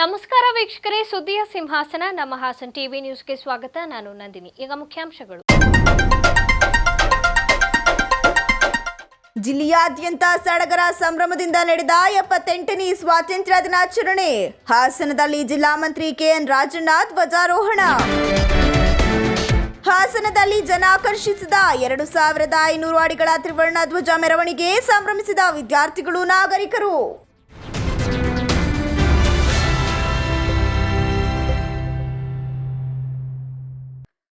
ನಮಸ್ಕಾರ ವೀಕ್ಷಕರೇ, ಸುದ್ದಿಯ ಸಿಂಹಾಸನ ನಮ್ಮ ಹಾಸನ್ ಟಿವಿ ನ್ಯೂಸ್ಗೆ ಸ್ವಾಗತ. ನಾನು ನಂದಿನಿ. ಈಗ ಮುಖ್ಯಾಂಶಗಳು. ಜಿಲ್ಲೆಯಾದ್ಯಂತ ಸಡಗರ ಸಂಭ್ರಮದಿಂದ ನಡೆದ 78ನೇ ಸ್ವಾತಂತ್ರ್ಯ ದಿನಾಚರಣೆ. ಹಾಸನದಲ್ಲಿ ಜಿಲ್ಲಾ ಮಂತ್ರಿ ಕೆಎನ್ ರಾಜಣ್ಣ ಧ್ವಜಾರೋಹಣ. ಹಾಸನದಲ್ಲಿ ಜನ ಆಕರ್ಷಿಸಿದ 2500 ಅಡಿಗಳ ತ್ರಿವರ್ಣ ಧ್ವಜ ಮೆರವಣಿಗೆ ಸಂಭ್ರಮಿಸಿದ ವಿದ್ಯಾರ್ಥಿಗಳು, ನಾಗರಿಕರು.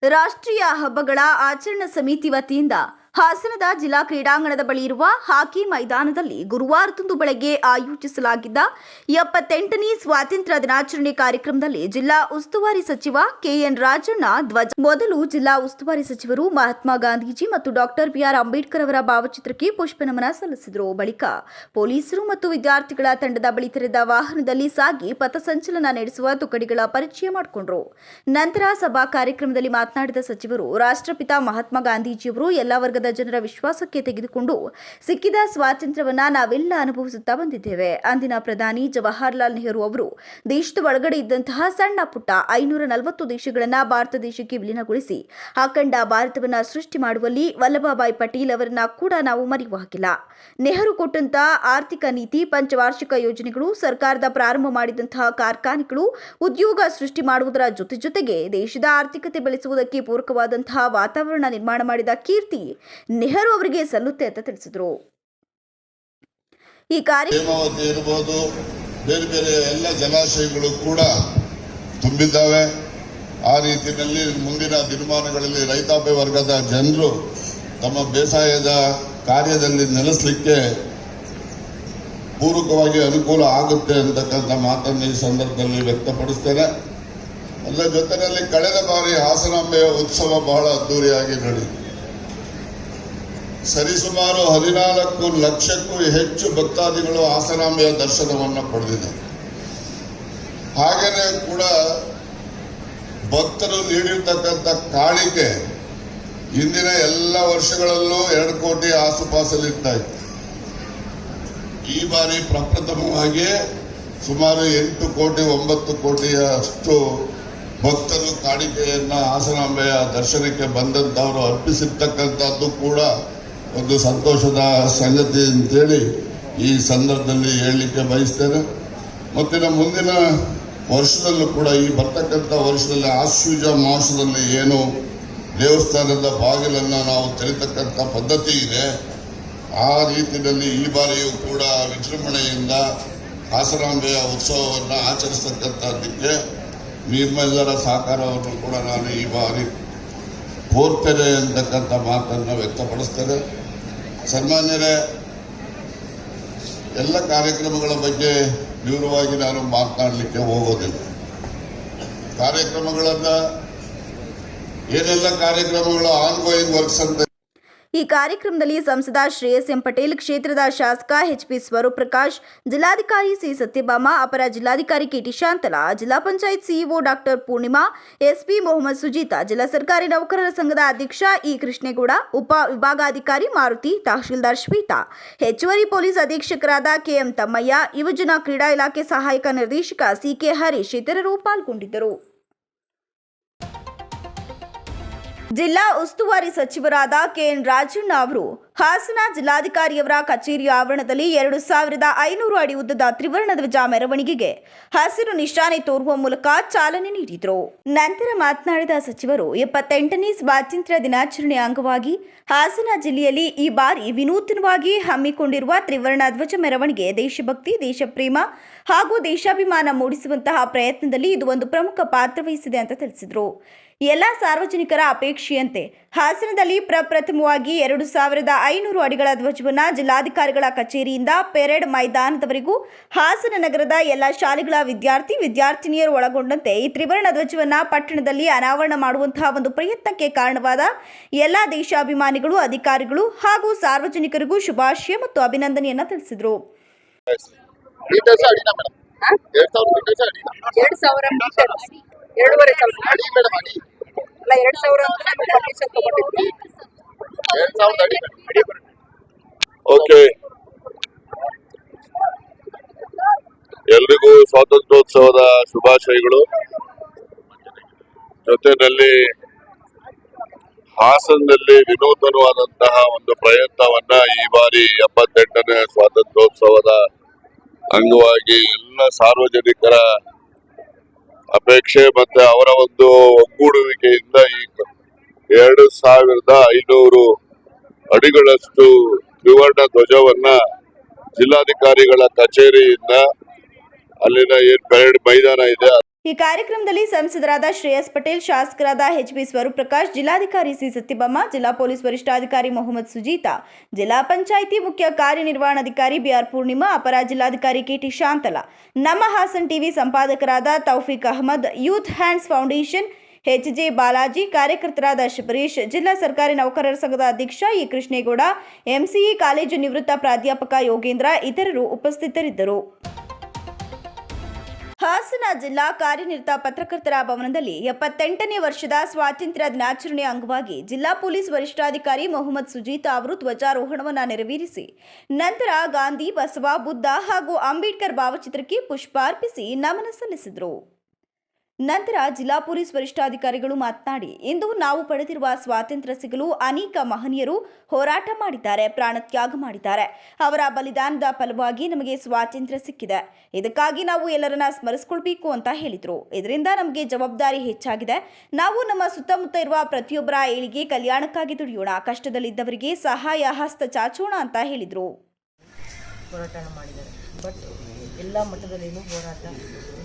ರಾಷ್ಟ್ರೀಯ ಹಬ್ಬಗಳ ಆಚರಣಾ ಸಮಿತಿ ವತಿಯಿಂದ ಹಾಸನದ ಜಿಲ್ಲಾ ಕ್ರೀಡಾಂಗಣದ ಬಳಿ ಇರುವ ಹಾಕಿ ಮೈದಾನದಲ್ಲಿ ಗುರುವಾರದಂದು ಬೆಳಗ್ಗೆ ಆಯೋಜಿಸಲಾಗಿದ್ದ 78ನೇ ಸ್ವಾತಂತ್ರ್ಯ ದಿನಾಚರಣೆ ಕಾರ್ಯಕ್ರಮದಲ್ಲಿ ಜಿಲ್ಲಾ ಉಸ್ತುವಾರಿ ಸಚಿವ ಕೆಎನ್ ರಾಜಣ್ಣ ಮೊದಲು ಜಿಲ್ಲಾ ಉಸ್ತುವಾರಿ ಸಚಿವರು ಮಹಾತ್ಮ ಗಾಂಧೀಜಿ ಮತ್ತು ಡಾಕ್ಟರ್ ಬಿಆರ್ ಅಂಬೇಡ್ಕರ್ ಅವರ ಭಾವಚಿತ್ರಕ್ಕೆ ಪುಷ್ಪನಮನ ಸಲ್ಲಿಸಿದರು. ಬಳಿಕ ಪೊಲೀಸರು ಮತ್ತು ವಿದ್ಯಾರ್ಥಿಗಳ ತಂಡದ ಬಳಿ ತೆರೆದ ವಾಹನದಲ್ಲಿ ಸಾಗಿ ಪಥಸಂಚಲನ ನಡೆಸುವ ತುಕಡಿಗಳ ಪರಿಚಯ ಮಾಡಿಕೊಂಡರು. ನಂತರ ಸಭಾ ಕಾರ್ಯಕ್ರಮದಲ್ಲಿ ಮಾತನಾಡಿದ ಸಚಿವರು, ರಾಷ್ಟ್ರಪಿತ ಮಹಾತ್ಮ ಗಾಂಧೀಜಿಯವರು ಎಲ್ಲ ವರ್ಗದ ಜನರ ವಿಶ್ವಾಸಕ್ಕೆ ತೆಗೆದುಕೊಂಡು ಸಿಕ್ಕಿದ ಸ್ವಾತಂತ್ರ್ಯವನ್ನ ನಾವೆಲ್ಲ ಅನುಭವಿಸುತ್ತಾ ಬಂದಿದ್ದೇವೆ. ಅಂದಿನ ಪ್ರಧಾನಿ ಜವಾಹರ್ಲಾಲ್ ನೆಹರು ಅವರು ದೇಶದ ಒಳಗಡೆ ಇದ್ದಂತಹ ಸಣ್ಣ ಪುಟ್ಟ 540 ದೇಶಗಳನ್ನ ಭಾರತ ದೇಶಕ್ಕೆ ವಿಲೀನಗೊಳಿಸಿ ಅಖಂಡ ಭಾರತವನ್ನ ಸೃಷ್ಟಿ ಮಾಡುವಲ್ಲಿ ವಲ್ಲಭಭಾಯಿ ಪಟೇಲ್ ಅವರನ್ನ ಕೂಡ ನಾವು ಮರೆಯುವ ಹಾಗಿಲ್ಲ. ನೆಹರು ಕೊಟ್ಟಂತಹ ಆರ್ಥಿಕ ನೀತಿ, ಪಂಚವಾರ್ಷಿಕ ಯೋಜನೆಗಳು, ಸರ್ಕಾರದ ಪ್ರಾರಂಭ ಮಾಡಿದಂತಹ ಕಾರ್ಖಾನೆಗಳು ಉದ್ಯೋಗ ಸೃಷ್ಟಿ ಮಾಡುವುದರ ಜೊತೆಗೆ ದೇಶದ ಆರ್ಥಿಕತೆ ಬೆಳೆಸುವುದಕ್ಕೆ ಪೂರಕವಾದಂತಹ ವಾತಾವರಣ ನಿರ್ಮಾಣ ಮಾಡಿದ ಕೀರ್ತಿ ನೆಹರು ಅವರಿಗೆ ಸಲ್ಲುತ್ತೆ ಅಂತ ತಿಳಿಸಿದರು. ಈ ಹೇಮಾವತಿ ಇರಬಹುದು, ಬೇರೆ ಬೇರೆ ಎಲ್ಲ ಜಲಾಶಯಗಳು ಕೂಡ ತುಂಬಿದ್ದಾವೆ. ಆ ರೀತಿಯಲ್ಲಿ ಮುಂದಿನ ದಿನಮಾನಗಳಲ್ಲಿ ರೈತಾಪಿ ವರ್ಗದ ಜನರು ತಮ್ಮ ಬೇಸಾಯದ ಕಾರ್ಯದಲ್ಲಿ ನೆಲೆಸಲಿಕ್ಕೆ ಪೂರಕವಾಗಿ ಅನುಕೂಲ ಆಗುತ್ತೆ ಅಂತಕ್ಕಂಥ ಮಾತನ್ನು ಈ ಸಂದರ್ಭದಲ್ಲಿ ವ್ಯಕ್ತಪಡಿಸ್ತೇನೆ. ಅದರ ಜೊತೆಯಲ್ಲಿ ಕಳೆದ ಬಾರಿ ಹಾಸನಾಂಬೆಯ ಉತ್ಸವ ಬಹಳ ಅದ್ದೂರಿಯಾಗಿ ನಡೆಯಿತು. ಸರಿಸುಮಾರು 14 ಲಕ್ಷಕ್ಕೂ ಹೆಚ್ಚು ಭಕ್ತಾದಿಗಳು ಹಾಸನಾಂಬೆಯ ದರ್ಶನವನ್ನು ಪಡೆದಿದ್ದಾರೆ. ಹಾಗೆಯೇ ಕೂಡ ಭಕ್ತರು ನೀಡಿರ್ತಕ್ಕಂಥ ಕಾಣಿಕೆ ಇಂದಿನ ಎಲ್ಲ ವರ್ಷಗಳಲ್ಲೂ 2 ಕೋಟಿ ಆಸುಪಾಸಲ್ಲಿ ಇರ್ತಾ ಇತ್ತು. ಈ ಬಾರಿ ಪ್ರಪ್ರಥಮವಾಗಿ ಸುಮಾರು 8 ಕೋಟಿ 9 ಕೋಟಿಯಷ್ಟು ಭಕ್ತರು ಕಾಣಿಕೆಯನ್ನ ಹಾಸನಾಂಬೆಯ ದರ್ಶನಕ್ಕೆ ಬಂದಂತವರು ಅರ್ಪಿಸಿರ್ತಕ್ಕಂಥದ್ದು ಕೂಡ ಒಂದು ಸಂತೋಷದ ಸಂಗತಿ ಅಂತೇಳಿ ಈ ಸಂದರ್ಭದಲ್ಲಿ ಹೇಳಲಿಕ್ಕೆ ಬಯಸ್ತೇನೆ. ಮತ್ತು ಮುಂದಿನ ವರ್ಷದಲ್ಲೂ ಕೂಡ, ಈ ಬರ್ತಕ್ಕಂಥ ವರ್ಷದಲ್ಲಿ ಆಶ್ವಯುಜ ಮಾಸದಲ್ಲಿ ಏನು ದೇವಸ್ಥಾನದ ಬಾಗಿಲನ್ನು ನಾವು ತೆರೀತಕ್ಕಂಥ ಪದ್ಧತಿ ಇದೆ, ಆ ರೀತಿಯಲ್ಲಿ ಈ ಬಾರಿಯೂ ಕೂಡ ವಿಜೃಂಭಣೆಯಿಂದ ಹಾಸನಾಂಬೆಯ ಉತ್ಸವವನ್ನು ಆಚರಿಸತಕ್ಕಂಥದ್ದಕ್ಕೆ ನಿಮ್ಮೆಲ್ಲರ ಸಹಕಾರವನ್ನು ಕೂಡ ನಾನು ಈ ಬಾರಿ ಕೋರ್ತೇನೆ ಅಂತಕ್ಕಂಥ ಮಾತನ್ನು ವ್ಯಕ್ತಪಡಿಸ್ತೇನೆ. ಸನ್ಮಾನ್ಯರೇ, ಎಲ್ಲ ಕಾರ್ಯಕ್ರಮಗಳ ಬಗ್ಗೆ ವಿವರವಾಗಿ ನಾನು ಮಾತನಾಡಲಿಕ್ಕೆ ಹೋಗೋದಿಲ್ಲ. ಕಾರ್ಯಕ್ರಮಗಳನ್ನು ಏನೆಲ್ಲ ಕಾರ್ಯಕ್ರಮಗಳು ಆನ್ಗೋಯಿಂಗ್ ವರ್ಕ್ಸ್ ಅಂತ. ಈ ಕಾರ್ಯಕ್ರಮದಲ್ಲಿ ಸಂಸದ ಶ್ರೇಯಸ್ ಎಂ ಪಟೇಲ್, ಕ್ಷೇತ್ರದ ಶಾಸಕ ಎಚ್.ಪಿ. ಸ್ವರೂಪ್ ಪ್ರಕಾಶ್, ಜಿಲ್ಲಾಧಿಕಾರಿ ಸಿ. ಸತ್ಯಭಾಮ, ಅಪರ ಜಿಲ್ಲಾಧಿಕಾರಿ ಕೆ.ಟಿ. ಶಾಂತಲಾ, ಜಿಲ್ಲಾ panchayat CEO doctor Poornima, SP Mohammed Sujeetha, ಜಿಲ್ಲಾ ಸರ್ಕಾರಿ ನೌಕರರ ಸಂಘದ ಅಧ್ಯಕ್ಷ ಇ. ಕೃಷ್ಣೇಗೌಡ, ಉಪ ವಿಭಾಗಾಧಿಕಾರಿ ಮಾರುತಿ, ತಹಶೀಲ್ದಾರ್ ಶ್ವೇತಾ, ಹೆಚ್ಚುವರಿ ಪೊಲೀಸ್ ಅಧೀಕ್ಷಕರಾದ ಕೆಎಂ ತಮ್ಮಯ್ಯ, ಯುವಜನ ಕ್ರೀಡಾ ಇಲಾಖೆ ಸಹಾಯಕ ನಿರ್ದೇಶಕ ಸಿ.ಕೆ. ಹರೀಶ್ ಇತರರು ಪಾಲ್ಗೊಂಡಿದ್ದರು. ಜಿಲ್ಲಾ ಉಸ್ತುವಾರಿ ಸಚಿವರಾದ ಕೆಎನ್ ರಾಜಣ್ಣ ಅವರು ಹಾಸನ ಜಿಲ್ಲಾಧಿಕಾರಿಯವರ ಕಚೇರಿ ಆವರಣದಲ್ಲಿ 2500 ಅಡಿ ಉದ್ದದ ತ್ರಿವರ್ಣ ಧ್ವಜ ಮೆರವಣಿಗೆಗೆ ಹಸಿರು ನಿಶಾನೆ ತೋರುವ ಮೂಲಕ ಚಾಲನೆ ನೀಡಿದರು. ನಂತರ ಮಾತನಾಡಿದ ಸಚಿವರು, 78ನೇ ಸ್ವಾತಂತ್ರ್ಯ ದಿನಾಚರಣೆ ಅಂಗವಾಗಿ ಹಾಸನ ಜಿಲ್ಲೆಯಲ್ಲಿ ಈ ಬಾರಿ ವಿನೂತನವಾಗಿ ಹಮ್ಮಿಕೊಂಡಿರುವ ತ್ರಿವರ್ಣ ಧ್ವಜ ಮೆರವಣಿಗೆ ದೇಶಭಕ್ತಿ, ದೇಶಪ್ರೇಮ ಹಾಗೂ ದೇಶಾಭಿಮಾನ ಮೂಡಿಸುವಂತಹ ಪ್ರಯತ್ನದಲ್ಲಿ ಇದು ಒಂದು ಪ್ರಮುಖ ಪಾತ್ರ ವಹಿಸಿದೆ ಅಂತ ತಿಳಿಸಿದರು. ಎಲ್ಲ ಸಾರ್ವಜನಿಕರ ಅಪೇಕ್ಷೆಯಂತೆ ಹಾಸನದಲ್ಲಿ ಪ್ರಪ್ರಥಮವಾಗಿ 2500 ಅಡಿಗಳ ಧ್ವಜವನ್ನು ಜಿಲ್ಲಾಧಿಕಾರಿಗಳ ಕಚೇರಿಯಿಂದ ಪೆರೇಡ್ ಮೈದಾನದವರೆಗೂ ಹಾಸನ ನಗರದ ಎಲ್ಲ ಶಾಲೆಗಳ ವಿದ್ಯಾರ್ಥಿನಿಯರು ಒಳಗೊಂಡಂತೆ ಈ ತ್ರಿವರ್ಣ ಧ್ವಜವನ್ನು ಪಟ್ಟಣದಲ್ಲಿ ಅನಾವರಣ ಮಾಡುವಂತಹ ಒಂದು ಪ್ರಯತ್ನಕ್ಕೆ ಕಾರಣವಾದ ಎಲ್ಲ ದೇಶಾಭಿಮಾನಿಗಳು, ಅಧಿಕಾರಿಗಳು ಹಾಗೂ ಸಾರ್ವಜನಿಕರಿಗೂ ಶುಭಾಶಯ ಮತ್ತು ಅಭಿನಂದನೆಯನ್ನು ತಿಳಿಸಿದರು. ಎಲ್ರಿಗೂ ಸ್ವಾತಂತ್ರ್ಯೋತ್ಸವದ ಶುಭಾಶಯಗಳು. ಜೊತೆಯಲ್ಲಿ ಹಾಸನದಲ್ಲಿ ವಿನೂತನವಾದಂತಹ ಒಂದು ಪ್ರಯತ್ನವನ್ನ ಈ ಬಾರಿ 78ನೇ ಸ್ವಾತಂತ್ರ್ಯೋತ್ಸವದ ಅಂಗವಾಗಿ ಎಲ್ಲ ಸಾರ್ವಜನಿಕರ ಅಪೇಕ್ಷೆ ಮತ್ತೆ ಅವರ ಒಂದು ಒಗ್ಗೂಡುವಿಕೆಯಿಂದ ಈ 2500 ಅಡಿಗಳಷ್ಟು ತ್ರಿವರ್ಣ ಧ್ವಜವನ್ನ ಜಿಲ್ಲಾಧಿಕಾರಿಗಳ ಕಚೇರಿಯಿಂದ ಅಲ್ಲಿನ ಏನ್ ಪರೇಡ್ ಮೈದಾನ ಇದೆ. ಈ ಕಾರ್ಯಕ್ರಮದಲ್ಲಿ ಸಂಸದರಾದ ಶ್ರೇಯಸ್ ಪಟೇಲ್, ಶಾಸಕರಾದ ಎಚ್.ಬಿ. ಸ್ವರೂಪ್ ಪ್ರಕಾಶ್, ಜಿಲ್ಲಾಧಿಕಾರಿ ಸಿ. ಸತ್ಯಭಾಮ, ಜಿಲ್ಲಾ ಪೊಲೀಸ್ ವರಿಷ್ಠಾಧಿಕಾರಿ ಮೊಹಮ್ಮದ್ ಸುಜೀತಾ, ಜಿಲ್ಲಾ ಪಂಚಾಯಿತಿ ಮುಖ್ಯ ಕಾರ್ಯನಿರ್ವಹಣಾಧಿಕಾರಿ ಬಿಆರ್ ಪೂರ್ಣಿಮಾ, ಅಪರ ಜಿಲ್ಲಾಧಿಕಾರಿ ಕೆಟಿ ಶಾಂತಲಾ, ನಮ್ಮ ಹಾಸನ್ ಟಿವಿ ಸಂಪಾದಕರಾದ Taufiq Ahmad, youth hands foundation HJ. Balaji, ಕಾರ್ಯಕರ್ತರಾದ ಶಬರೀಶ್, ಜಿಲ್ಲಾ ಸರ್ಕಾರಿ ನೌಕರರ ಸಂಘದ ಅಧ್ಯಕ್ಷ ಇ. ಕೃಷ್ಣೇಗೌಡ, ಎಂಸಿಇ ಕಾಲೇಜು ನಿವೃತ್ತ ಪ್ರಾಧ್ಯಾಪಕ ಯೋಗೇಂದ್ರ ಇತರರು ಉಪಸ್ಥಿತರಿದ್ದರು. ಹಾಸನ ಜಿಲ್ಲಾ ಕಾರ್ಯನಿರತ ಪತ್ರಕರ್ತರ ಭವನದಲ್ಲಿ 78ನೇ ವರ್ಷದ ಸ್ವಾತಂತ್ರ್ಯ ದಿನಾಚರಣೆಯ ಅಂಗವಾಗಿ ಜಿಲ್ಲಾ ಪೊಲೀಸ್ ವರಿಷ್ಠಾಧಿಕಾರಿ ಮೊಹಮ್ಮದ್ ಸುಜೀತಾ ಅವರು ಧ್ವಜಾರೋಹಣವನ್ನು ನೆರವೇರಿಸಿ ನಂತರ ಗಾಂಧಿ, ಬಸವ, ಬುದ್ಧ ಹಾಗೂ ಅಂಬೇಡ್ಕರ್ ಭಾವಚಿತ್ರಕ್ಕೆ ಪುಷ್ಪ ಅರ್ಪಿಸಿ ನಮನ ಸಲ್ಲಿಸಿದರು. ನಂತರ ಜಿಲ್ಲಾ ಪೊಲೀಸ್ ವರಿಷ್ಠಾಧಿಕಾರಿಗಳು ಮಾತನಾಡಿ, ಇಂದು ನಾವು ಪಡೆದಿರುವ ಸ್ವಾತಂತ್ರ್ಯ ಸಿಗಲು ಅನೇಕ ಮಹನೀಯರು ಹೋರಾಟ ಮಾಡಿದ್ದಾರೆ, ಪ್ರಾಣತ್ಯಾಗ ಮಾಡಿದ್ದಾರೆ. ಅವರ ಬಲಿದಾನದ ಫಲವಾಗಿ ನಮಗೆ ಸ್ವಾತಂತ್ರ್ಯ ಸಿಕ್ಕಿದೆ. ಇದಕ್ಕಾಗಿ ನಾವು ಎಲ್ಲರನ್ನ ಸ್ಮರಿಸಿಕೊಳ್ಬೇಕು ಅಂತ ಹೇಳಿದರು. ಇದರಿಂದ ನಮಗೆ ಜವಾಬ್ದಾರಿ ಹೆಚ್ಚಾಗಿದೆ. ನಾವು ನಮ್ಮ ಸುತ್ತಮುತ್ತ ಇರುವ ಪ್ರತಿಯೊಬ್ಬರ ಏಳಿಗೆ, ಕಲ್ಯಾಣಕ್ಕಾಗಿ ದುಡಿಯೋಣ, ಕಷ್ಟದಲ್ಲಿದ್ದವರಿಗೆ ಸಹಾಯ ಹಸ್ತ ಚಾಚೋಣ ಅಂತ ಹೇಳಿದರು. ಹೋರಾಟ ಮಾಡಿದ್ದಾರೆ. ಬಟ್ ಎಲ್ಲ ಮಟ್ಟದಲ್ಲಿನೂ ಹೋರಾಟ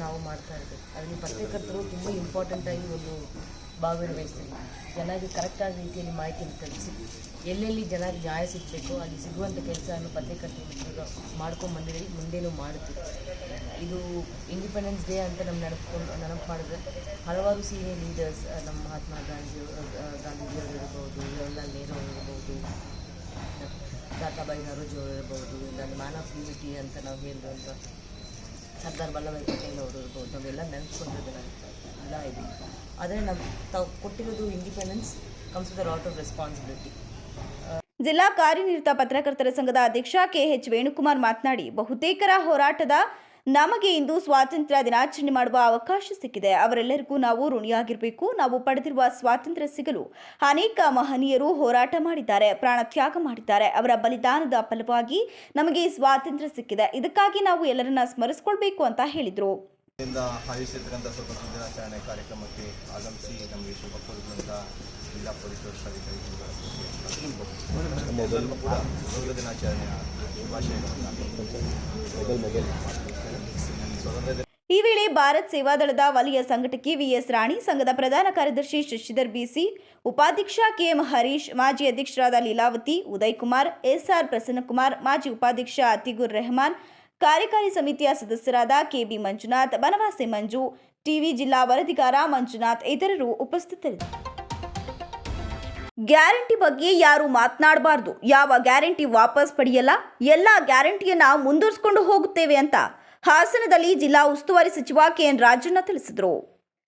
ನಾವು ಮಾಡ್ತಾ ಇರ್ತೀವಿ. ಅದರಲ್ಲಿ ಪತ್ರಕರ್ತರು ತುಂಬ ಇಂಪಾರ್ಟೆಂಟಾಗಿ ಒಂದು ಭಾಗವಹಿಸ್ತೀವಿ. ಜನರಿಗೆ ಕರೆಕ್ಟಾದ ರೀತಿಯಲ್ಲಿ ಮಾಹಿತಿಯನ್ನು ತಲುಪಿಸಿ ಎಲ್ಲೆಲ್ಲಿ ಜನರಿಗೆ ನ್ಯಾಯ ಸಿಗಬೇಕು ಅಲ್ಲಿ ಸಿಗುವಂಥ ಕೆಲಸವನ್ನು ಪತ್ರಕರ್ತರು ಮಾಡ್ಕೊಂಡು ಬಂದಿದ್ದೀವಿ, ಮುಂದೇನೂ ಮಾಡುತ್ತೀವಿ. ಇದು ಇಂಡಿಪೆಂಡೆನ್ಸ್ ಡೇ ಅಂತ ನೆನಪು ಮಾಡಿದ್ರೆ ಹಲವಾರು ಸೀನಿಯರ್ ಲೀಡರ್ಸ್, ನಮ್ಮ ಮಹಾತ್ಮ ಗಾಂಧೀಜಿಯವರು ಇರ್ಬೋದು, ಜವಾಹರ್ಲಾಲ್ ನೆಹರು ಇರ್ಬೋದು, ತಾತಾಬಾಯಿ ನರೋಜಿ ಅವರು ಇರ್ಬೋದು, ಇಲ್ಲ ಮ್ಯಾನ್ ಆಫ್ ಯೂನಿಟಿ ಅಂತ ನಾವು ಹೇಳಿದಂಥ ಸರ್ದಾರ್ ವಲ್ಲಭಾಯ್ ಪಟೇಲ್ ಅವರು ಇರ್ಬೋದು, ನಾವೆಲ್ಲ ನೆನೆಸ್ಕೊಂಡಿರೋದು ಎಲ್ಲ ಇದೆ. ಆದರೆ ತಾವು ಕೊಟ್ಟಿರೋದು independence comes with a lot of responsibility. ಜಿಲ್ಲಾ ಕಾರ್ಯನಿರತ ಪತ್ರಕರ್ತರ ಸಂಘದ ಅಧ್ಯಕ್ಷ ಕೆಎಚ್ ವೇಣುಕುಮಾರ್ ಮಾತನಾಡಿ, ಬಹುತೇಕರ ಹೋರಾಟದ ನಮಗೆ ಇಂದು ಸ್ವಾತಂತ್ರ್ಯ ದಿನಾಚರಣೆ ಮಾಡುವ ಅವಕಾಶ ಸಿಕ್ಕಿದೆ. ಅವರೆಲ್ಲರಿಗೂ ನಾವು ಋಣಿಯಾಗಿರಬೇಕು. ನಾವು ಪಡೆದಿರುವ ಸ್ವಾತಂತ್ರ್ಯ ಸಿಗಲು ಅನೇಕ ಮಹನೀಯರು ಹೋರಾಟ ಮಾಡಿದ್ದಾರೆ, ಪ್ರಾಣತ್ಯಾಗ ಮಾಡಿದ್ದಾರೆ. ಅವರ ಬಲಿದಾನದ ಫಲವಾಗಿ ನಮಗೆ ಸ್ವಾತಂತ್ರ್ಯ ಸಿಕ್ಕಿದೆ. ಇದಕ್ಕಾಗಿ ನಾವು ಎಲ್ಲರನ್ನ ಸ್ಮರಿಸಿಕೊಳ್ಬೇಕು ಅಂತ ಹೇಳಿದರು. ಆಯೋಜಿಸಿರ್ತಕ್ಕಂಥ ಸ್ವಾತಂತ್ರ್ಯ ದಿನಾಚರಣೆ ಕಾರ್ಯಕ್ರಮಕ್ಕೆ ಆಗಮಿಸಿ ನಮಗೆ ಶುಭ ಕೋರಿದಂಥ ಜಿಲ್ಲಾ ಪೊಲೀಸ್ ವರಿಷ್ಠಾಧಿಕಾರಿಗಳು ಕೂಡ ಯೋಗ ದಿನಾಚರಣೆಯ ಶುಭಾಶಯಗಳನ್ನು. ಈ ವೇಳೆ ಭಾರತ್ ಸೇವಾದಳದ ವಲಯ ಸಂಘಟಕಿ ವಿಎಸ್ ರಾಣಿ, ಸಂಘದ ಪ್ರಧಾನ ಕಾರ್ಯದರ್ಶಿ ಶಶಿಧರ್ ಬಿಸಿ, ಉಪಾಧ್ಯಕ್ಷ ಕೆಎಂ ಹರೀಶ್, ಮಾಜಿ ಅಧ್ಯಕ್ಷರಾದ ಲೀಲಾವತಿ, ಉದಯ್ ಕುಮಾರ್, ಎಸ್ಆರ್ ಪ್ರಸನ್ನಕುಮಾರ್, ಮಾಜಿ ಉಪಾಧ್ಯಕ್ಷ ಅತಿಗುರ್ ರೆಹಮಾನ್, ಕಾರ್ಯಕಾರಿ ಸಮಿತಿಯ ಸದಸ್ಯರಾದ ಕೆಬಿ ಮಂಜುನಾಥ್, ಬನವಾಸಿ ಮಂಜು, ಟಿವಿ ಜಿಲ್ಲಾ ವರದಿಗಾರ ಮಂಜುನಾಥ್ ಇತರರು ಉಪಸ್ಥಿತರಿದ್ದರು. ಗ್ಯಾರಂಟಿ ಬಗ್ಗೆ ಯಾರು ಮಾತನಾಡಬಾರ್ದು, ಯಾವ ಗ್ಯಾರಂಟಿ ವಾಪಸ್ ಪಡೆಯಲ್ಲ, ಎಲ್ಲ ಗ್ಯಾರಂಟಿಯನ್ನ ಮುಂದುವರಿಸಿಕೊಂಡು ಹೋಗುತ್ತೇವೆ ಅಂತ ಹಾಸನದಲ್ಲಿ ಜಿಲ್ಲಾ ಉಸ್ತುವಾರಿ ಸಚಿವ ಕೆಎನ್ ರಾಜಣ್ಣ ತಿಳಿಸಿದರು.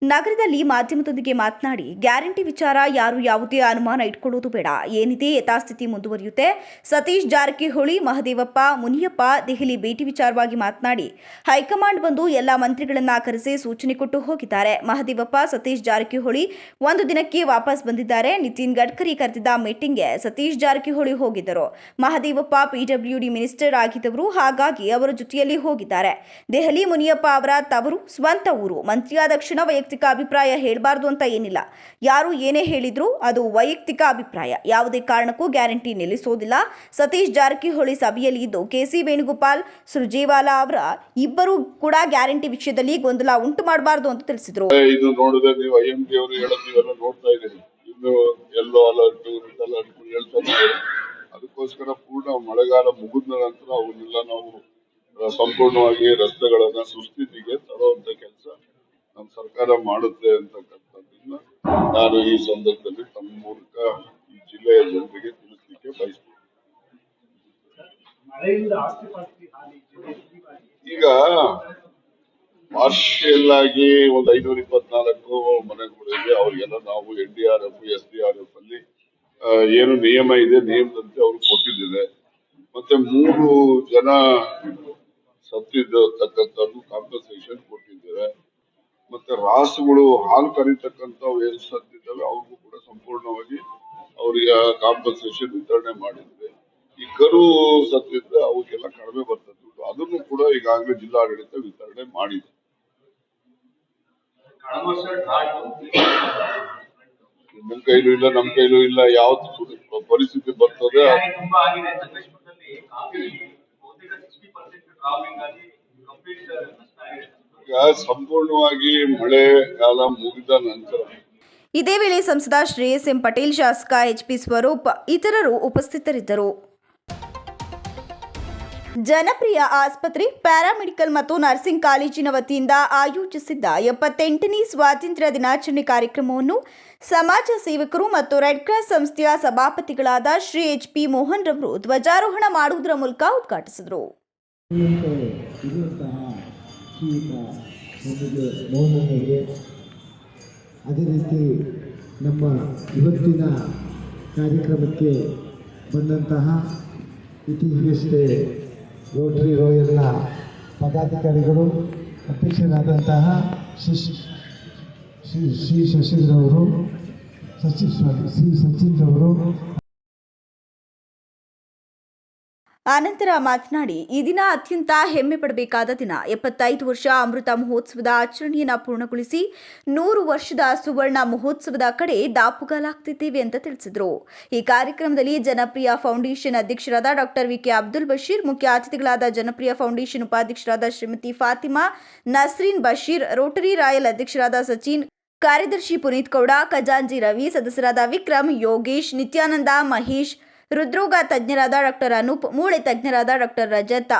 ನಗರದಲ್ಲಿ ಮಾಧ್ಯಮದೊಂದಿಗೆ ಮಾತನಾಡಿ, ಗ್ಯಾರಂಟಿ ವಿಚಾರ ಯಾರು ಯಾವುದೇ ಅನುಮಾನ ಇಟ್ಕೊಳ್ಳೋದು ಬೇಡ, ಏನಿದೆ ಯಥಾಸ್ಥಿತಿ ಮುಂದುವರಿಯುತ್ತೆ. ಸತೀಶ್ ಜಾರಕಿಹೊಳಿ, ಮಹದೇವಪ್ಪ, ಮುನಿಯಪ್ಪ ದೆಹಲಿ ಭೇಟಿ ವಿಚಾರವಾಗಿ ಮಾತನಾಡಿ, ಹೈಕಮಾಂಡ್ ಬಂದು ಎಲ್ಲ ಮಂತ್ರಿಗಳನ್ನ ಕರೆಸಿ ಸೂಚನೆ ಕೊಟ್ಟು ಹೋಗಿದ್ದಾರೆ. ಮಹದೇವಪ್ಪ, ಸತೀಶ್ ಜಾರಕಿಹೊಳಿ ಒಂದು ದಿನಕ್ಕೆ ವಾಪಸ್ ಬಂದಿದ್ದಾರೆ. ನಿತಿನ್ ಗಡ್ಕರಿ ಕರೆದಿದ್ದ ಮೀಟಿಂಗ್ಗೆ ಸತೀಶ್ ಜಾರಕಿಹೊಳಿ ಹೋಗಿದ್ದರು. ಮಹದೇವಪ್ಪ ಪಿಡಬ್ಲ್ಯೂಡಿ ಮಿನಿಸ್ಟರ್ ಆಗಿದ್ದವರು, ಹಾಗಾಗಿ ಅವರ ಜೊತೆಯಲ್ಲಿ ಹೋಗಿದ್ದಾರೆ. ದೆಹಲಿ ಮುನಿಯಪ್ಪ ಅವರ ತವರು ಸ್ವಂತ ಊರು. ಮಂತ್ರಿಯಾದ ಕ್ಷಣ ವೈಯಕ್ತಿಕ ಅಭಿಪ್ರಾಯ ಹೇಳಬಾರ್ದು ಅಂತ ಏನಿಲ್ಲ. ಯಾರು ಏನೇ ಹೇಳಿದ್ರು ಅದು ವೈಯಕ್ತಿಕ ಅಭಿಪ್ರಾಯ. ಯಾವುದೇ ಕಾರಣಕ್ಕೂ ಗ್ಯಾರಂಟಿ ನಿಲ್ಲಿಸೋದಿಲ್ಲ. ಸತೀಶ್ ಜಾರಕಿಹೊಳಿ ಸಭೆಯಲ್ಲಿ ಇದ್ದು ಕೆಸಿ ವೇಣುಗೋಪಾಲ್, ಸುರ್ಜೇವಾಲಾ ಅವರ ಇಬ್ಬರು ಕೂಡ ಗ್ಯಾರಂಟಿ ವಿಷಯದಲ್ಲಿ ಗೊಂದಲ ಉಂಟು ಮಾಡಬಾರ್ದು ಅಂತ ತಿಳಿಸಿದ್ರು. ಇದು ನೋಡಿದ್ರೆ ನೀವು IMD ಅವರು ಹೇಳೋದೆಲ್ಲ ನೋಡ್ತಾ ಇದ್ದೀರಿ. ಇನ್ನು ಎಲ್ಲೋ ಅಲರ್ಟ್ ಹೇಳ್ತಾ ಇದ್ದಾರೆ. ಅದಕ್ಕೋಸ್ಕರ ಪೂರ್ಣ ಮಳೆಗಾಲ ಮುಗಿದ ನಂತರ ಅವನ್ನೆಲ್ಲ ನಾವು ಸಂಪೂರ್ಣವಾಗಿ ರಸ್ತೆಗಳನ್ನ ಸುಸ್ಥಿತಿಗೆ ತರುವಂತ ಕೆಲಸ ನಮ್ಮ ಸರ್ಕಾರ ಮಾಡುತ್ತೆ ಅಂತಕ್ಕಂಥದ್ದನ್ನ ನಾನು ಈ ಸಂದರ್ಭದಲ್ಲಿ ತಮ್ಮ ಮೂಲಕ ಈ ಜಿಲ್ಲೆಯ ಜನರಿಗೆ ತಿಳಿಸಲಿಕ್ಕೆ ಬಯಸ್ತೀನಿ. ಈಗ ಪಾರ್ಷಿಯಲ್ ಆಗಿ ಒಂದು 524 ಮನೆಗಳಿಗೆ ಅವರಿಗೆಲ್ಲ ನಾವು NDRF, SDRF ಅಲ್ಲಿ ಏನು ನಿಯಮ ಇದೆ ನಿಯಮದಂತೆ ಅವ್ರು ಕೊಟ್ಟಿದ್ದಾರೆ. ಮತ್ತೆ 3 ಜನ ಸತ್ತಿದ್ದಕ್ಕಂಥದ್ದು ಕಾಂಪನ್ಸೇಷನ್ ಪರ್ಮಿಷನ್ ಕೊಟ್ಟಿದ್ದೇವೆ. ಮತ್ತೆ ರಾಸುಗಳು ಹಾಲು ಕರೀತಕ್ಕಂಥವು ಏನು ಸತ್ತಿದ್ದಾವೆ ಅವ್ರಿಗೂ ಕೂಡ ಸಂಪೂರ್ಣವಾಗಿ ಅವರಿಗೆ ಕಾಂಪನ್ಸೇಷನ್ ವಿತರಣೆ ಮಾಡಿದ್ವಿ. ಈ ಕರು ಸತ್ತಿದ್ರೆ ಅವಕ್ಕೆಲ್ಲ ಕಡಿಮೆ ಬರ್ತದೆ ದುಡ್ಡು, ಅದನ್ನು ಕೂಡ ಈಗಾಗಲೇ ಜಿಲ್ಲಾಡಳಿತ ವಿತರಣೆ ಮಾಡಿದೆ. ನಿಮ್ಮ ಕೈಲೂ ಇಲ್ಲ, ನಮ್ಮ ಕೈಲೂ ಇಲ್ಲ, ಯಾವ್ದು ಪರಿಸ್ಥಿತಿ ಬರ್ತದೆ. ಈಗ ಸಂಪೂರ್ಣವಾಗಿ ಮಳೆಗಾಲ ಮುಗಿದ ನಂತರ ಇದೇ ವೇಳೆ ಸಂಸದ ಶ್ರೇಯಸ್ ಎಂ ಪಟೇಲ್, ಶಾಸಕ ಎಚ್ಪಿ ಸ್ವರೂಪ್ ಇತರರು ಉಪಸ್ಥಿತರಿದ್ದರು. ಜನಪ್ರಿಯ ಆಸ್ಪತ್ರೆ, ಪ್ಯಾರಾಮೆಡಿಕಲ್ ಮತ್ತು ನರ್ಸಿಂಗ್ ಕಾಲೇಜಿನ ವತಿಯಿಂದ ಆಯೋಜಿಸಿದ್ದ 78ನೇ ಸ್ವಾತಂತ್ರ್ಯ ದಿನಾಚರಣೆ ಕಾರ್ಯಕ್ರಮವನ್ನು ಸಮಾಜ ಸೇವಕರು ಮತ್ತು ರೆಡ್ ಕ್ರಾಸ್ ಸಂಸ್ಥೆಯ ಸಭಾಪತಿಗಳಾದ ಶ್ರೀ ಎಚ್ಪಿ ಮೋಹನ್ ರವರು ಧ್ವಜಾರೋಹಣ ಮಾಡುವುದರ ಮೂಲಕ ಉದ್ಘಾಟಿಸಿದರು. ಅದೇ ರೀತಿ ನಮ್ಮ ಇವತ್ತಿನ ಕಾರ್ಯಕ್ರಮಕ್ಕೆ ಬಂದಂತಹ ಇತ್ತೀಚೆಗಷ್ಟೇ ರೋಟರಿ ರಾಯಲ್ನ ಪದಾಧಿಕಾರಿಗಳು, ಅಧ್ಯಕ್ಷರಾದಂತಹ ಶ್ರೀ ಶಶೀಂದ್ರವರು, ಶ್ರೀ ಸಚಿನ್ರವರು ಆನಂತರ ಮಾತನಾಡಿ, ಈ ದಿನ ಅತ್ಯಂತ ಹೆಮ್ಮೆ ಪಡಬೇಕಾದ ದಿನ. 75 ವರ್ಷ ಅಮೃತ ಮಹೋತ್ಸವದ ಆಚರಣೆಯನ್ನು ಪೂರ್ಣಗೊಳಿಸಿ 100 ವರ್ಷದ ಸುವರ್ಣ ಮಹೋತ್ಸವದ ಕಡೆ ದಾಪುಗಾಲಾಗ್ತಿದ್ದೇವೆ ಅಂತ ತಿಳಿಸಿದರು. ಈ ಕಾರ್ಯಕ್ರಮದಲ್ಲಿ ಜನಪ್ರಿಯ ಫೌಂಡೇಶನ್ ಅಧ್ಯಕ್ಷರಾದ ಡಾಕ್ಟರ್ ವಿ.ಕೆ. ಅಬ್ದುಲ್ ಬಶೀರ್, ಮುಖ್ಯ ಅತಿಥಿಗಳಾದ ಜನಪ್ರಿಯ ಫೌಂಡೇಶನ್ ಉಪಾಧ್ಯಕ್ಷರಾದ ಶ್ರೀಮತಿ ಫಾತಿಮಾ ನಸ್ರೀನ್ ಬಶೀರ್, ರೋಟರಿ ರಾಯಲ್ ಅಧ್ಯಕ್ಷರಾದ ಸಚಿನ್, ಕಾರ್ಯದರ್ಶಿ ಪುನೀತ್ ಗೌಡ, ಖಜಾಂಜಿ ರವಿ, ಸದಸ್ಯರಾದ ವಿಕ್ರಮ್, ಯೋಗೇಶ್, ನಿತ್ಯಾನಂದ, ಮಹೇಶ್, ಹೃದ್ರೋಗ ತಜ್ಞರಾದ ಡಾಕ್ಟರ್ ಅನೂಪ್, ಮೂಳೆ ತಜ್ಞರಾದ ಡಾಕ್ಟರ್ ರಜತ,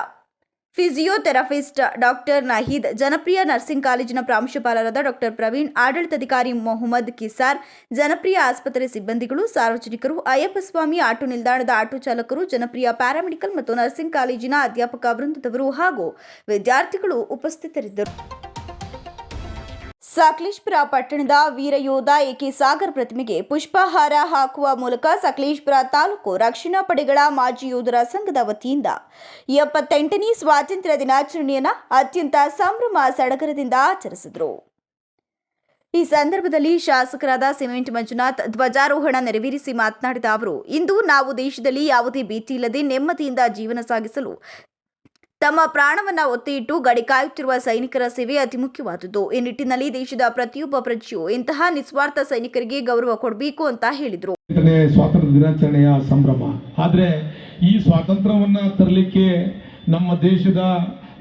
ಫಿಸಿಯೋಥೆರಪಿಸ್ಟ್ ಡಾಕ್ಟರ್ ನಹೀದ್, ಜನಪ್ರಿಯ ನರ್ಸಿಂಗ್ ಕಾಲೇಜಿನ ಪ್ರಾಂಶುಪಾಲರಾದ ಡಾಕ್ಟರ್ ಪ್ರವೀಣ್, ಆಡಳಿತಾಧಿಕಾರಿ ಮೊಹಮ್ಮದ್ ಕಿಸಾರ್, ಜನಪ್ರಿಯ ಆಸ್ಪತ್ರೆ ಸಿಬ್ಬಂದಿಗಳು, ಸಾರ್ವಜನಿಕರು, ಅಯ್ಯಪ್ಪ ಸ್ವಾಮಿ ಆಟೋ ನಿಲ್ದಾಣದ ಆಟೋ ಚಾಲಕರು, ಜನಪ್ರಿಯ ಪ್ಯಾರಾಮೆಡಿಕಲ್ ಮತ್ತು ನರ್ಸಿಂಗ್ ಕಾಲೇಜಿನ ಅಧ್ಯಾಪಕ ವೃಂದದವರು ಹಾಗೂ ವಿದ್ಯಾರ್ಥಿಗಳು ಉಪಸ್ಥಿತರಿದ್ದರು. ಸಕಲೇಶಪುರ ಪಟ್ಟಣದ ವೀರಯೋಧ ಎಕೆ ಸಾಗರ್ ಪ್ರತಿಮೆಗೆ ಪುಷ್ಪಹಾರ ಹಾಕುವ ಮೂಲಕ ಸಕಲೇಶಪುರ ತಾಲೂಕು ರಕ್ಷಣಾ ಪಡೆಗಳ ಮಾಜಿ ಯೋಧರ ಸಂಘದ ವತಿಯಿಂದ 78ನೇ ಸ್ವಾತಂತ್ರ್ಯ ದಿನಾಚರಣೆಯನ್ನು ಅತ್ಯಂತ ಸಂಭ್ರಮ ಸಡಗರದಿಂದ ಆಚರಿಸಿದರು. ಈ ಸಂದರ್ಭದಲ್ಲಿ ಶಾಸಕರಾದ ಸಿಮೆಂಟ್ ಮಂಜುನಾಥ್ ಧ್ವಜಾರೋಹಣ ನೆರವೇರಿಸಿ ಮಾತನಾಡಿದ ಅವರು, ಇಂದು ನಾವು ದೇಶದಲ್ಲಿ ಯಾವುದೇ ಭೀತಿ ಇಲ್ಲದೆ ನೆಮ್ಮದಿಯಿಂದ ಜೀವನ ಸಾಗಿಸಲು ತಮ್ಮ ಪ್ರಾಣವನ್ನ ಒತ್ತಿ ಇಟ್ಟು ಗಡಿ ಕಾಯುತ್ತಿರುವ ಸೈನಿಕರ ಸೇವೆ ಅತಿ ಮುಖ್ಯವಾದುದು. ಈ ನಿಟ್ಟಿನಲ್ಲಿ ದೇಶದ ಪ್ರತಿಯೊಬ್ಬ ಪ್ರಜೆಯೂ ಇಂತಹ ನಿಸ್ವಾರ್ಥ ಸೈನಿಕರಿಗೆ ಗೌರವ ಕೊಡಬೇಕು ಅಂತ ಹೇಳಿದರು. ಸ್ವಾತಂತ್ರ್ಯ ದಿನಾಚರಣೆಯ ಸಂಭ್ರಮ, ಆದರೆ ಈ ಸ್ವಾತಂತ್ರ್ಯವನ್ನ ತರಲಿಕ್ಕೆ ನಮ್ಮ ದೇಶದ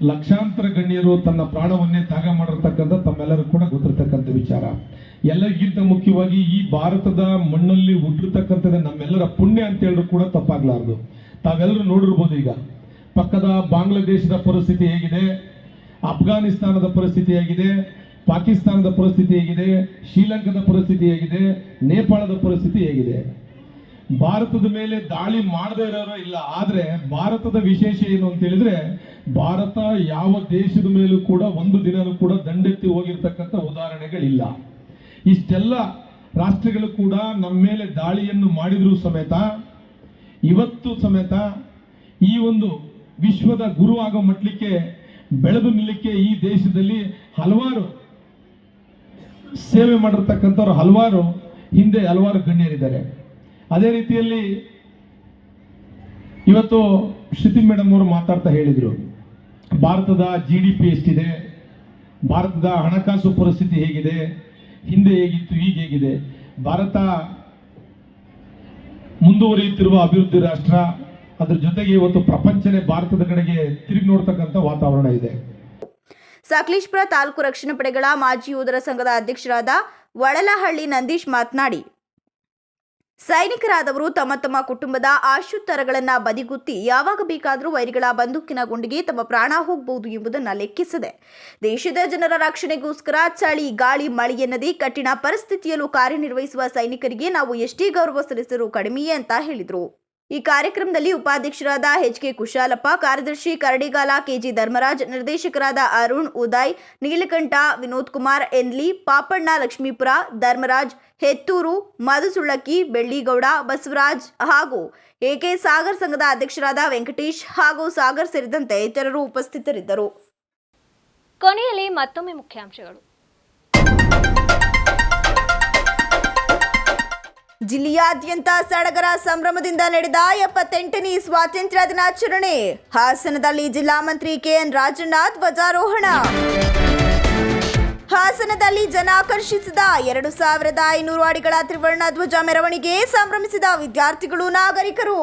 ಲಕ್ಷಾಂತರ ಗಣ್ಯರು ತನ್ನ ಪ್ರಾಣವನ್ನೇ ತ್ಯಾಗ ಮಾಡಿರ್ತಕ್ಕಂಥ ತಮ್ಮೆಲ್ಲರೂ ಕೂಡ ಗೊತ್ತಿರತಕ್ಕಂಥ ವಿಚಾರ. ಎಲ್ಲರಿಗಿಂತ ಮುಖ್ಯವಾಗಿ ಈ ಭಾರತದ ಮಣ್ಣಲ್ಲಿ ಹುಟ್ಟಿರ್ತಕ್ಕಂಥದ್ದು ನಮ್ಮೆಲ್ಲರ ಪುಣ್ಯ ಅಂತ ಹೇಳಿದ್ರು ಕೂಡ ತಪ್ಪಾಗ್ಲಾರ್ದು. ತಾವೆಲ್ಲರೂ ನೋಡಿರ್ಬೋದು, ಈಗ ಪಕ್ಕದ ಬಾಂಗ್ಲಾದೇಶದ ಪರಿಸ್ಥಿತಿ ಹೇಗಿದೆ, ಅಫ್ಘಾನಿಸ್ತಾನದ ಪರಿಸ್ಥಿತಿ ಹೇಗಿದೆ, ಪಾಕಿಸ್ತಾನದ ಪರಿಸ್ಥಿತಿ ಹೇಗಿದೆ, ಶ್ರೀಲಂಕಾದ ಪರಿಸ್ಥಿತಿ ಹೇಗಿದೆ, ನೇಪಾಳದ ಪರಿಸ್ಥಿತಿ ಹೇಗಿದೆ. ಭಾರತದ ಮೇಲೆ ದಾಳಿ ಮಾಡದೇ ಇರೋರು ಇಲ್ಲ. ಆದರೆ ಭಾರತದ ವಿಶೇಷ ಏನು ಅಂತ ಹೇಳಿದ್ರೆ, ಭಾರತ ಯಾವ ದೇಶದ ಮೇಲೂ ಕೂಡ ಒಂದು ದಿನನೂ ಕೂಡ ದಂಡೆತ್ತಿ ಹೋಗಿರ್ತಕ್ಕಂಥ ಉದಾಹರಣೆಗಳಿಲ್ಲ. ಇಷ್ಟೆಲ್ಲ ರಾಷ್ಟ್ರಗಳು ಕೂಡ ನಮ್ಮ ಮೇಲೆ ದಾಳಿಯನ್ನು ಮಾಡಿದ್ರು ಸಮೇತ, ಇವತ್ತು ಸಮೇತ ಈ ಒಂದು ವಿಶ್ವದ ಗುರು ಆಗೋ ಮಟ್ಟಕ್ಕೆ ಬೆಳೆದು ನಿಲ್ಲಕ್ಕೆ ಈ ದೇಶದಲ್ಲಿ ಹಲವಾರು ಸೇವೆ ಮಾಡಿರ್ತಕ್ಕಂಥವ್ರು ಹಲವಾರು ಗಣ್ಯರಿದ್ದಾರೆ. ಅದೇ ರೀತಿಯಲ್ಲಿ ಇವತ್ತು ಶ್ರುತಿ ಮೇಡಮ್ ಅವರು ಮಾತಾಡ್ತಾ ಹೇಳಿದ್ರು, ಭಾರತದ GDP ಎಷ್ಟಿದೆ, ಭಾರತದ ಹಣಕಾಸು ಪರಿಸ್ಥಿತಿ ಹೇಗಿದೆ, ಹಿಂದೆ ಹೇಗಿತ್ತು, ಈಗ ಹೇಗಿದೆ. ಭಾರತ ಮುಂದುವರಿಯುತ್ತಿರುವ ಅಭಿವೃದ್ಧಿ ರಾಷ್ಟ್ರ, ಅದರ ಜೊತೆಗೆ ಇವತ್ತು ಪ್ರಪಂಚನೇ ಭಾರತದ ಕಡೆಗೆ ತಿರುಗಿ ನೋಡ್ತಕ್ಕಂಥ ವಾತಾವರಣ ಇದೆ. ಸಕಲೇಶಪುರ ತಾಲೂಕು ರಕ್ಷಣಾ ಪಡೆಗಳ ಮಾಜಿ ಯೋಧರ ಸಂಘದ ಅಧ್ಯಕ್ಷರಾದ ವಳಲಹಳ್ಳಿ ನಂದೀಶ್ ಮಾತನಾಡಿ, ಸೈನಿಕರಾದವರು ತಮ್ಮ ತಮ್ಮ ಕುಟುಂಬದ ಆಶುತ್ತರಗಳನ್ನು ಬದಿಗುತ್ತಿ ಯಾವಾಗ ಬೇಕಾದರೂ ವೈರಿಗಳ ಬಂದೂಕಿನ ಗುಂಡಿಗೆ ತಮ್ಮ ಪ್ರಾಣ ಹೋಗಬಹುದು ಎಂಬುದನ್ನು ಲೆಕ್ಕಿಸದೆ ದೇಶದ ಜನರ ರಕ್ಷಣೆಗೋಸ್ಕರ ಚಳಿ, ಗಾಳಿ, ಮಳೆ ಎನ್ನದೇ ಕಠಿಣ ಪರಿಸ್ಥಿತಿಯಲ್ಲೂ ಕಾರ್ಯನಿರ್ವಹಿಸುವ ಸೈನಿಕರಿಗೆ ನಾವು ಎಷ್ಟೇ ಗೌರವ ಸಲ್ಲಿಸಲು ಕಡಿಮೆಯೇ ಅಂತ ಹೇಳಿದರು. ಈ ಕಾರ್ಯಕ್ರಮದಲ್ಲಿ ಉಪಾಧ್ಯಕ್ಷರಾದ ಎಚ್.ಕೆ. ಕುಶಾಲಪ್ಪ, ಕಾರ್ಯದರ್ಶಿ ಕರಡಿಗಾಲ ಕೆಜಿ ಧರ್ಮರಾಜ್, ನಿರ್ದೇಶಕರಾದ ಅರುಣ್, ಉದಯ್, ನೀಲಕಂಠ, ವಿನೋದ್ ಕುಮಾರ್, ಎನ್ಲಿ, ಪಾಪಣ್ಣ, ಲಕ್ಷ್ಮೀಪುರ, ಧರ್ಮರಾಜ್, ಹೆತ್ತೂರು, ಮಧುಸುಳ್ಳಕ್ಕಿ, ಬೆಳ್ಳಿಗೌಡ, ಬಸವರಾಜ್ ಹಾಗೂ ಎಕೆ ಸಾಗರ್ ಸಂಘದ ಅಧ್ಯಕ್ಷರಾದ ವೆಂಕಟೇಶ್ ಹಾಗೂ ಸಾಗರ್ ಸೇರಿದಂತೆ ಇತರರು ಉಪಸ್ಥಿತರಿದ್ದರು. ಕೊನೆಯಲ್ಲಿ ಮತ್ತೊಮ್ಮೆ ಮುಖ್ಯಾಂಶಗಳು. ಜಿಲ್ಲೆಯಾದ್ಯಂತ ಸಡಗರ ಸಂಭ್ರಮದಿಂದ ನಡೆದ 78ನೇ ಸ್ವಾತಂತ್ರ್ಯ ದಿನಾಚರಣೆ. ಹಾಸನದಲ್ಲಿ ಜಿಲ್ಲಾ ಮಂತ್ರಿ ಕೆಎನ್ ರಾಜಣ್ಣ ಧ್ವಜಾರೋಹಣ. ಹಾಸನದಲ್ಲಿ ಜನಾಕರ್ಷಿಸಿದ 2500 ಅಡಿಗಳ ತ್ರಿವರ್ಣ ಧ್ವಜ ಮೆರವಣಿಗೆ ಸಂಭ್ರಮಿಸಿದ ವಿದ್ಯಾರ್ಥಿಗಳು, ನಾಗರಿಕರು.